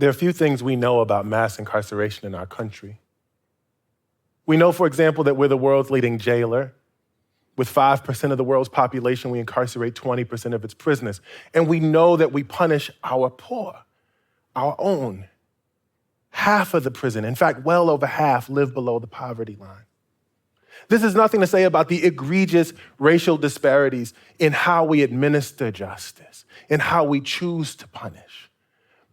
There are few things we know about mass incarceration in our country. We know, for example, that we're the world's leading jailer. With 5% of the world's population, we incarcerate 20% of its prisoners. And we know that we punish our poor, our own. Half of the prison, in fact, well over half, live below the poverty line. This is nothing to say about the egregious racial disparities in how we administer justice, in how we choose to punish.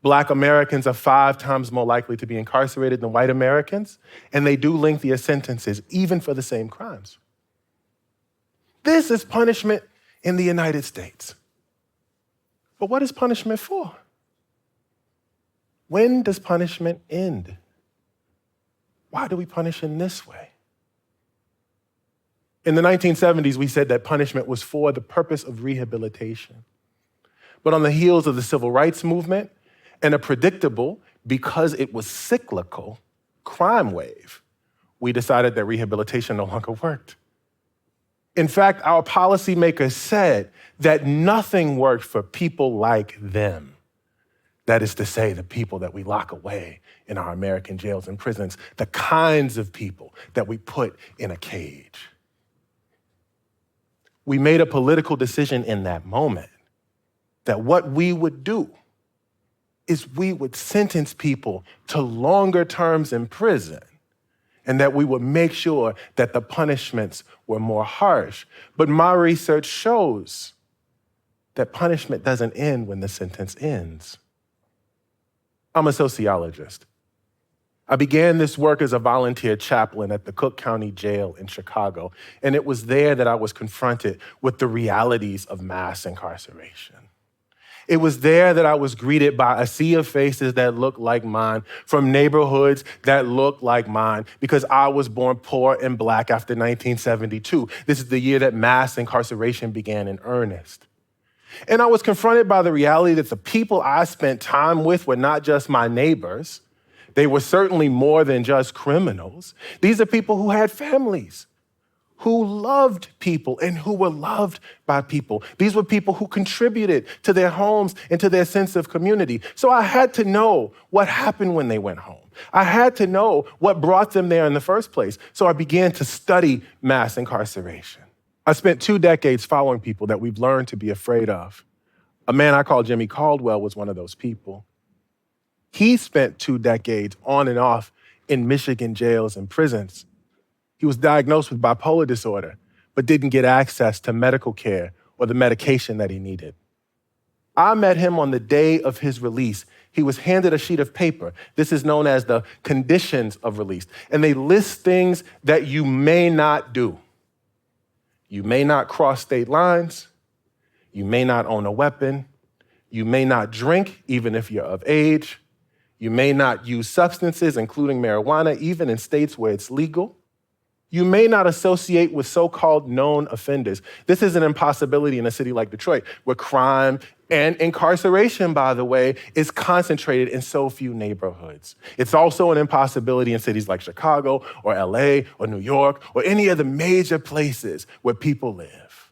Black Americans are 5 times more likely to be incarcerated than white Americans, and they do lengthier sentences, even for the same crimes. This is punishment in the United States. But what is punishment for? When does punishment end? Why do we punish in this way? In the 1970s, we said that punishment was for the purpose of rehabilitation. But on the heels of the civil rights movement and a predictable, because it was cyclical, crime wave, we decided that rehabilitation no longer worked. In fact, our policymakers said that nothing worked for people like them. That is to say, the people that we lock away in our American jails and prisons, the kinds of people that we put in a cage. We made a political decision in that moment that what we would do is we would sentence people to longer terms in prison, and that we would make sure that the punishments were more harsh. But my research shows that punishment doesn't end when the sentence ends. I'm a sociologist. I began this work as a volunteer chaplain at the Cook County Jail in Chicago, and it was there that I was confronted with the realities of mass incarceration. It was there that I was greeted by a sea of faces that looked like mine, from neighborhoods that looked like mine, because I was born poor and Black after 1972. This is the year that mass incarceration began in earnest. And I was confronted by the reality that the people I spent time with were not just my neighbors. They were certainly more than just criminals. These are people who had families, who loved people and who were loved by people. These were people who contributed to their homes and to their sense of community. So I had to know what happened when they went home. I had to know what brought them there in the first place. So I began to study mass incarceration. I spent 2 decades following people that we've learned to be afraid of. A man I call Jimmy Caldwell was one of those people. He spent 2 decades on and off in Michigan jails and prisons. He was diagnosed with bipolar disorder, but didn't get access to medical care or the medication that he needed. I met him on the day of his release. He was handed a sheet of paper. This is known as the conditions of release. And they list things that you may not do. You may not cross state lines. You may not own a weapon. You may not drink, even if you're of age. You may not use substances, including marijuana, even in states where it's legal. You may not associate with so-called known offenders. This is an impossibility in a city like Detroit, where crime and incarceration, by the way, is concentrated in so few neighborhoods. It's also an impossibility in cities like Chicago or LA or New York or any of the major places where people live.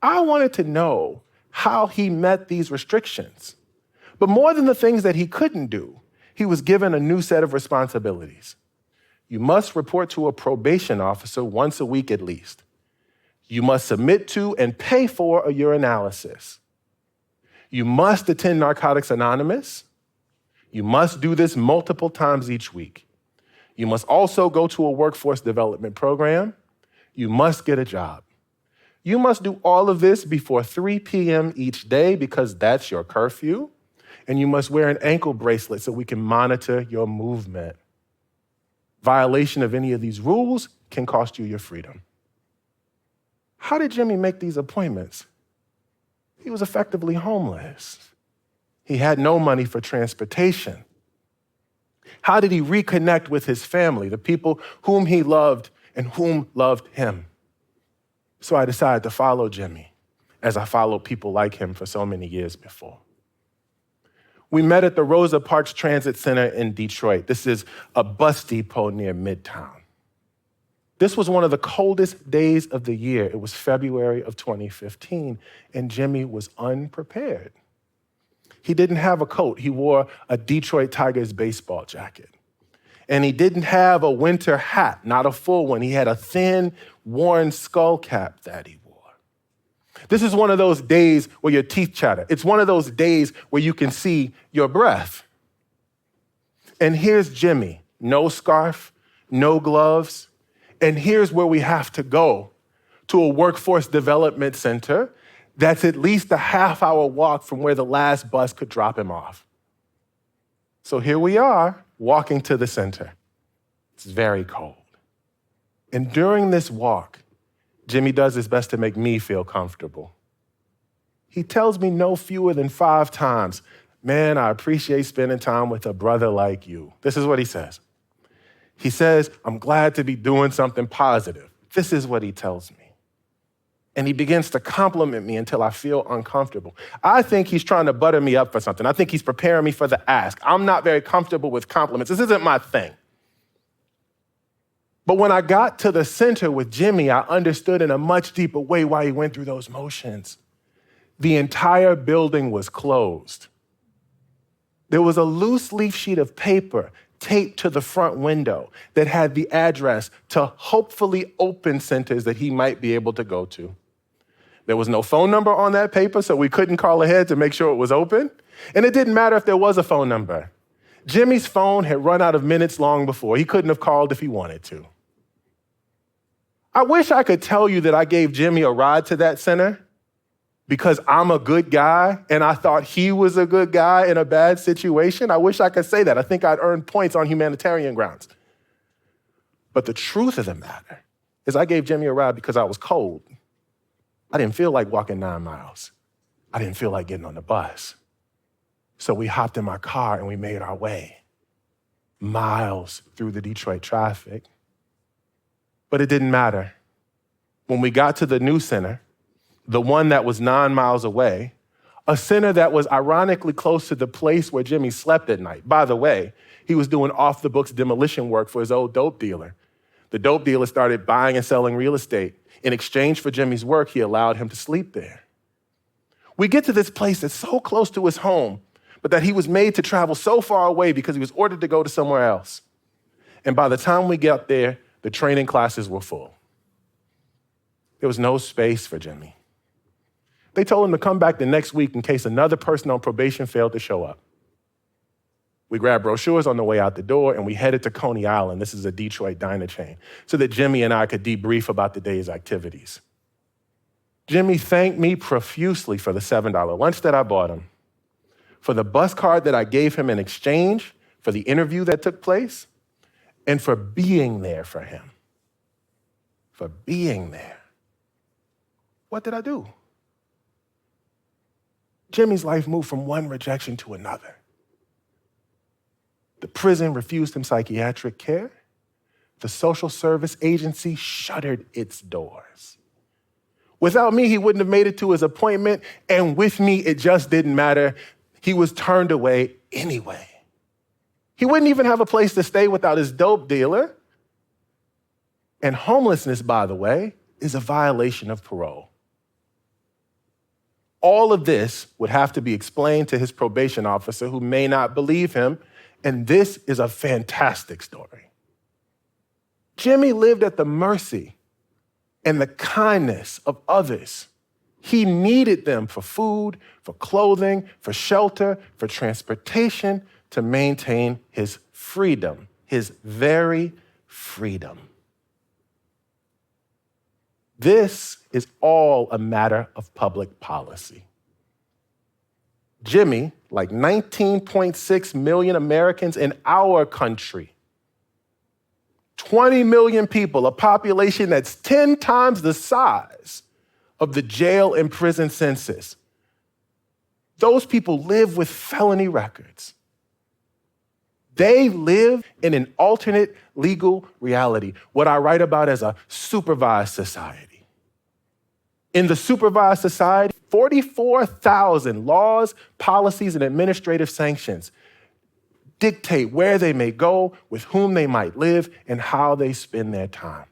I wanted to know how he met these restrictions. But more than the things that he couldn't do, he was given a new set of responsibilities. You must report to a probation officer once a week at least. You must submit to and pay for a urinalysis. You must attend Narcotics Anonymous. You must do this multiple times each week. You must also go to a workforce development program. You must get a job. You must do all of this before 3 p.m. each day because that's your curfew. And you must wear an ankle bracelet so we can monitor your movement. Violation of any of these rules can cost you your freedom. How did Jimmy make these appointments? He was effectively homeless. He had no money for transportation. How did he reconnect with his family, the people whom he loved and whom loved him? So I decided to follow Jimmy, as I followed people like him for so many years before. We met at the Rosa Parks Transit Center in Detroit. This is a bus depot near Midtown. This was one of the coldest days of the year. It was February of 2015, and Jimmy was unprepared. He didn't have a coat. He wore a Detroit Tigers baseball jacket. And he didn't have a winter hat, not a full one. He had a thin, worn skull cap that he wore. This is one of those days where your teeth chatter. It's one of those days where you can see your breath. And here's Jimmy, no scarf, no gloves. And here's where we have to go, to a workforce development center that's at least a half-hour walk from where the last bus could drop him off. So here we are, walking to the center. It's very cold. And during this walk, Jimmy does his best to make me feel comfortable. He tells me no fewer than 5 times, "Man, I appreciate spending time with a brother like you." This is what he says. He says, "I'm glad to be doing something positive." This is what he tells me. And he begins to compliment me until I feel uncomfortable. I think he's trying to butter me up for something. I think he's preparing me for the ask. I'm not very comfortable with compliments. This isn't my thing. But when I got to the center with Jimmy, I understood in a much deeper way why he went through those motions. The entire building was closed. There was a loose leaf sheet of paper taped to the front window that had the address to hopefully open centers that he might be able to go to. There was no phone number on that paper, so we couldn't call ahead to make sure it was open. And it didn't matter if there was a phone number. Jimmy's phone had run out of minutes long before. He couldn't have called if he wanted to. I wish I could tell you that I gave Jimmy a ride to that center because I'm a good guy and I thought he was a good guy in a bad situation. I wish I could say that. I think I'd earn points on humanitarian grounds. But the truth of the matter is I gave Jimmy a ride because I was cold. I didn't feel like walking 9 miles. I didn't feel like getting on the bus. So we hopped in my car and we made our way miles through the Detroit traffic. But it didn't matter. When we got to the new center, the one that was 9 miles away, a center that was ironically close to the place where Jimmy slept at night. By the way, he was doing off-the-books demolition work for his old dope dealer. The dope dealer started buying and selling real estate. In exchange for Jimmy's work, he allowed him to sleep there. We get to this place that's so close to his home, but that he was made to travel so far away because he was ordered to go to somewhere else. And by the time we got there, the training classes were full. There was no space for Jimmy. They told him to come back the next week in case another person on probation failed to show up. We grabbed brochures on the way out the door and we headed to Coney Island. This is a Detroit diner chain, so that Jimmy and I could debrief about the day's activities. Jimmy thanked me profusely for the $7 lunch that I bought him, for the bus card that I gave him in exchange for the interview that took place, and for being there for him. For being there. What did I do? Jimmy's life moved from one rejection to another. The prison refused him psychiatric care. The social service agency shuttered its doors. Without me, he wouldn't have made it to his appointment, and with me, it just didn't matter. He was turned away anyway. He wouldn't even have a place to stay without his dope dealer. And homelessness, by the way, is a violation of parole. All of this would have to be explained to his probation officer, who may not believe him, and this is a fantastic story. Jimmy lived at the mercy and the kindness of others. He needed them for food, for clothing, for shelter, for transportation, to maintain his freedom, his very freedom. This is all a matter of public policy. Jimmy, like 19.6 million Americans in our country, 20 million people, a population that's 10 times the size of the jail and prison census. Those people live with felony records. They live in an alternate legal reality, what I write about as a supervised society. In the supervised society, 44,000 laws, policies, and administrative sanctions dictate where they may go, with whom they might live, and how they spend their time.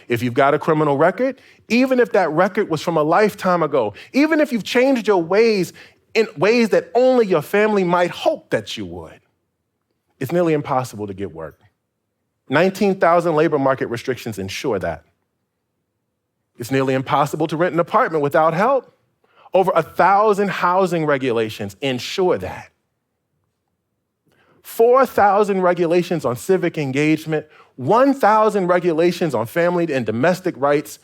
If you've got a criminal record, even if that record was from a lifetime ago, even if you've changed your ways in ways that only your family might hope that you would. It's nearly impossible to get work. 19,000 labor market restrictions ensure that. It's nearly impossible to rent an apartment without help. Over 1,000 housing regulations ensure that. 4,000 regulations on civic engagement, 1,000 regulations on family and domestic rights,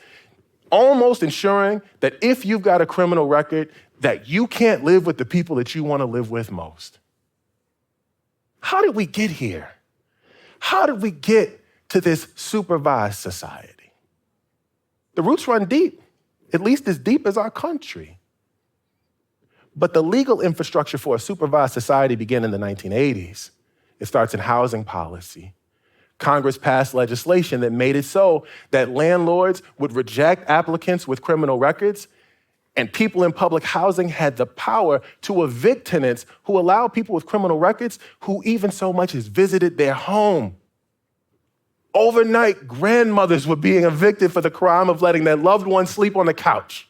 almost ensuring that if you've got a criminal record, that you can't live with the people that you want to live with most. How did we get here? How did we get to this supervised society? The roots run deep, at least as deep as our country. But the legal infrastructure for a supervised society began in the 1980s. It starts in housing policy. Congress passed legislation that made it so that landlords would reject applicants with criminal records, and people in public housing had the power to evict tenants who allowed people with criminal records who even so much as visited their home. Overnight, grandmothers were being evicted for the crime of letting their loved ones sleep on the couch.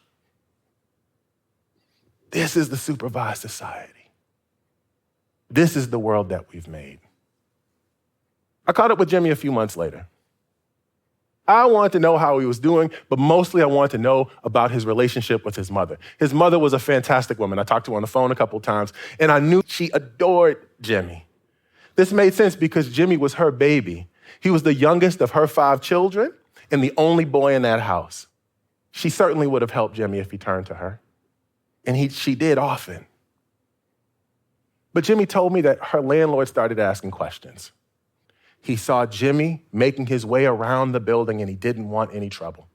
This is the supervised society. This is the world that we've made. I caught up with Jimmy a few months later. I wanted to know how he was doing, but mostly I wanted to know about his relationship with his mother. His mother was a fantastic woman. I talked to her on the phone a couple of times, and I knew she adored Jimmy. This made sense because Jimmy was her baby. He was the youngest of her 5 children and the only boy in that house. She certainly would have helped Jimmy if he turned to her, and she did often. But Jimmy told me that her landlord started asking questions. He saw Jimmy making his way around the building and he didn't want any trouble.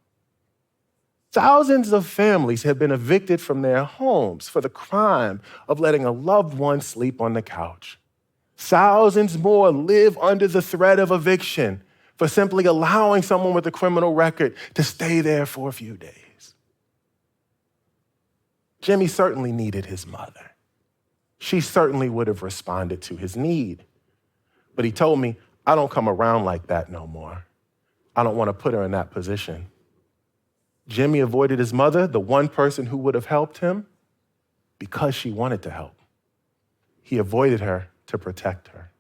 Thousands of families have been evicted from their homes for the crime of letting a loved one sleep on the couch. Thousands more live under the threat of eviction for simply allowing someone with a criminal record to stay there for a few days. Jimmy certainly needed his mother. She certainly would have responded to his need. But he told me, I don't come around like that no more. I don't want to put her in that position. Jimmy avoided his mother, the one person who would have helped him, because she wanted to help. He avoided her to protect her.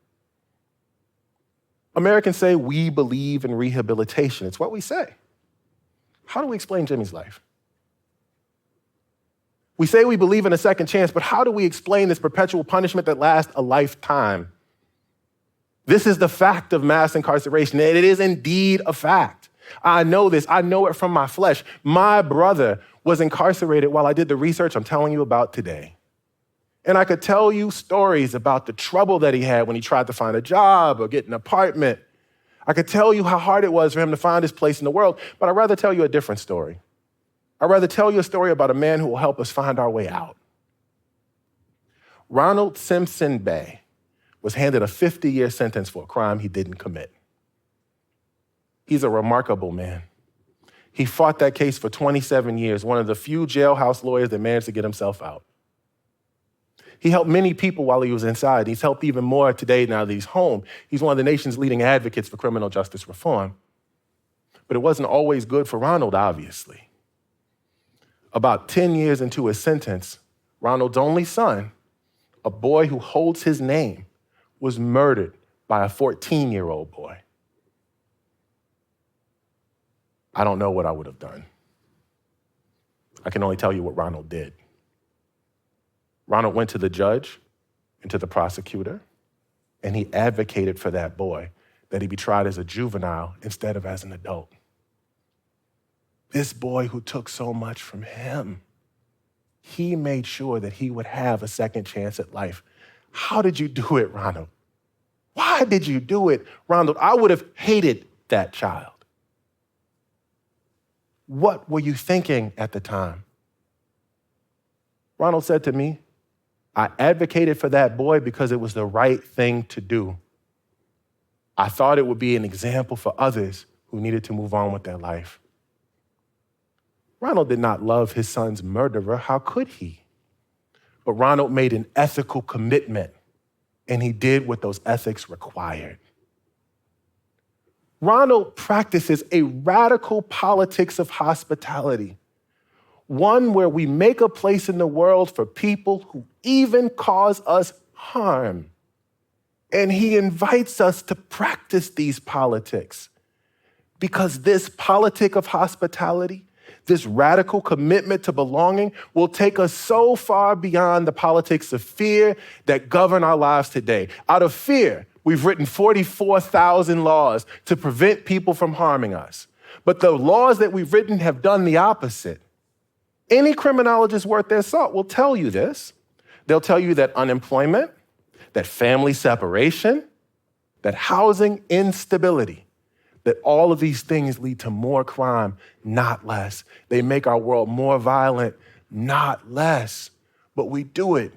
Americans say we believe in rehabilitation. It's what we say. How do we explain Jimmy's life? We say we believe in a second chance, but how do we explain this perpetual punishment that lasts a lifetime? This is the fact of mass incarceration, and it is indeed a fact. I know this. I know it from my flesh. My brother was incarcerated while I did the research I'm telling you about today. And I could tell you stories about the trouble that he had when he tried to find a job or get an apartment. I could tell you how hard it was for him to find his place in the world, but I'd rather tell you a different story. I'd rather tell you a story about a man who will help us find our way out. Ronald Simpson Bay was handed a 50-year sentence for a crime he didn't commit. He's a remarkable man. He fought that case for 27 years, one of the few jailhouse lawyers that managed to get himself out. He helped many people while he was inside. He's helped even more today now that he's home. He's one of the nation's leading advocates for criminal justice reform. But it wasn't always good for Ronald, obviously. About 10 years into his sentence, Ronald's only son, a boy who holds his name, was murdered by a 14-year-old boy. I don't know what I would have done. I can only tell you what Ronald did. Ronald went to the judge and to the prosecutor, and he advocated for that boy that he be tried as a juvenile instead of as an adult. This boy who took so much from him, he made sure that he would have a second chance at life. How did you do it, Ronald? Why did you do it, Ronald? I would have hated that child. What were you thinking at the time? Ronald said to me, I advocated for that boy because it was the right thing to do. I thought it would be an example for others who needed to move on with their life. Ronald did not love his son's murderer. How could he? But Ronald made an ethical commitment, and he did what those ethics required. Ronald practices a radical politics of hospitality. one where we make a place in the world for people who even cause us harm. And he invites us to practice these politics because this politic of hospitality, this radical commitment to belonging will take us so far beyond the politics of fear that govern our lives today. Out of fear, we've written 44,000 laws to prevent people from harming us. But the laws that we've written have done the opposite. Any criminologist worth their salt will tell you this. They'll tell you that unemployment, that family separation, that housing instability, that all of these things lead to more crime, not less. They make our world more violent, not less. But we do it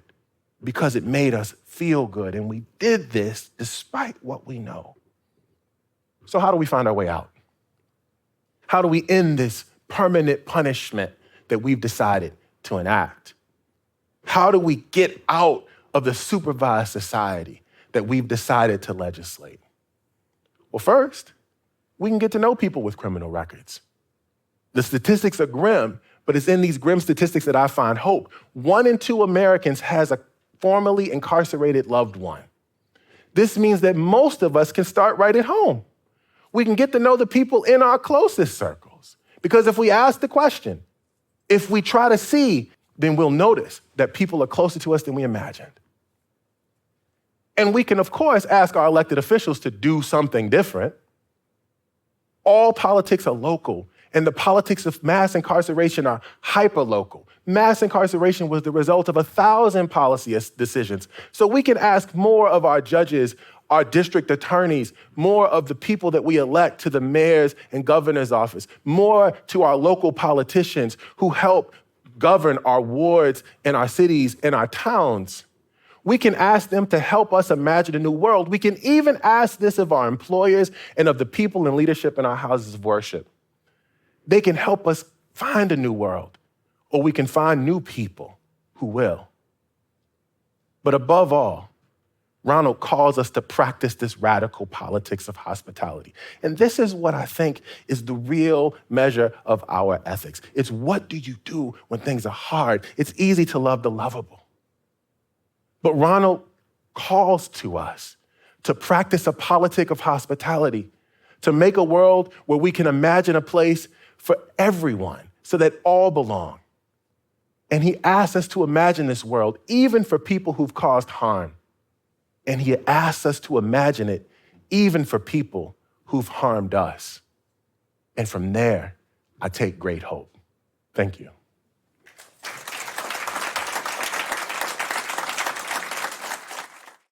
because it made us feel good. And we did this despite what we know. So how do we find our way out? How do we end this permanent punishment that we've decided to enact? How do we get out of the supervised society that we've decided to legislate? Well, first, we can get to know people with criminal records. The statistics are grim, but it's in these grim statistics that I find hope. 1 in 2 Americans has a formerly incarcerated loved one. This means that most of us can start right at home. We can get to know the people in our closest circles. Because if we ask the question, if we try to see, then we'll notice that people are closer to us than we imagined. And we can, of course, ask our elected officials to do something different. All politics are local, and the politics of mass incarceration are hyper-local. Mass incarceration was the result of 1,000 policy decisions. So we can ask more of our judges, our district attorneys, more of the people that we elect to the mayor's and governor's office, more to our local politicians who help govern our wards and our cities and our towns. We can ask them to help us imagine a new world. We can even ask this of our employers and of the people in leadership in our houses of worship. They can help us find a new world, or we can find new people who will. But above all, Ronald calls us to practice this radical politics of hospitality. And this is what I think is the real measure of our ethics. It's what do you do when things are hard? It's easy to love the lovable. But Ronald calls to us to practice a politic of hospitality, to make a world where we can imagine a place for everyone so that all belong. And he asks us to imagine this world even for people who've caused harm. And he asks us to imagine it even for people who've harmed us. And from there, I take great hope. Thank you.